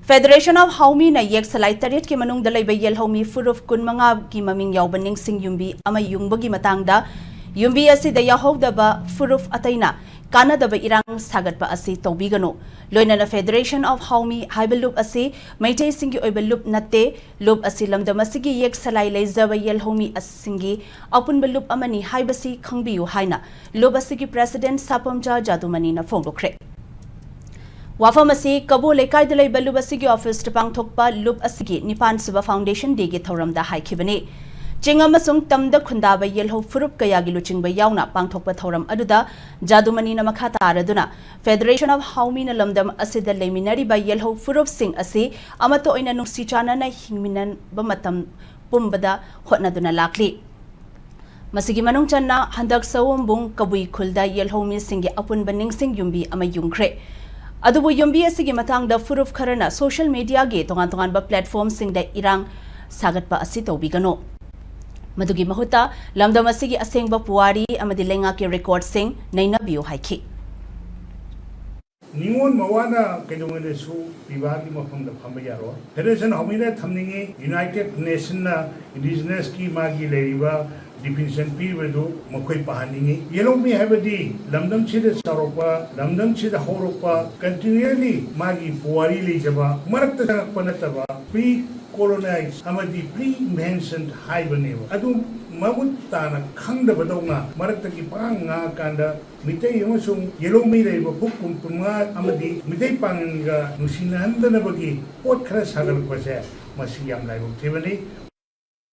Federation of Haomee na yek salai tarit ki manung dalai ba yel Haomee furuf kun manga ki maming yaw baning sing yumbi ama yungbagi matangda yumbi asi da yahaw da ba furuf ataina kana da ba irang sagat pa asi tawbigano loina na Federation of Haomee haiba loop asi maitay singi oiba loop natte loop asi lamdam asigi yek salai laiza ba yel Haomee asingi apun ba loop amani haiba si khangbiyu haina loop asigi President Sapamja Jadumani na fonglokre Wafam asi Kabo Lekai Dalai Balub asigi office tapang thokpa loop asigi Nipan Suba Foundation Day gi thoram da haikibani Chingamasung tamda khundaba yelho furup kaya gi luchingba yauna pangthokpa thoram aduda Jadumani na makha taraduna Federation of Haomee na lamdam asida leminari ba yelho furup sing asi amato oina nungsi chana na hingminan ba matam pumbada hotnaduna lakli Masigi manung channa handak sawombung kabui khulda yelho singi apun baning sing yumbi ama yungkre Adubu yumbi asigi matang da furuf karana social media ge tongan ba platform sing da irang sagat pa asi tawbigano Madugi mahuta lamdam asigi asengba puwari amadi lenga ke record sing naina biyo haiki Ningon mawana kedungene su bibagi mafam da phamba yaro Federation Haomee na thamningi United Nation na Indigenous ki magi leiba definition pibedu makhoi pahaningi yelomi habadi lamdam chida saropa lamdam chida horopa continually magi puari lejaba marakta janakpanataba pre colonized amadi pre mentioned haibaneva adu mabut tana khangdabadawna marakta ki panga kanda mitai amasung yelomi leiba pukkum punga amadi mitai panga nusinandana bagi pot khara sagal pase masi yam laibok thebani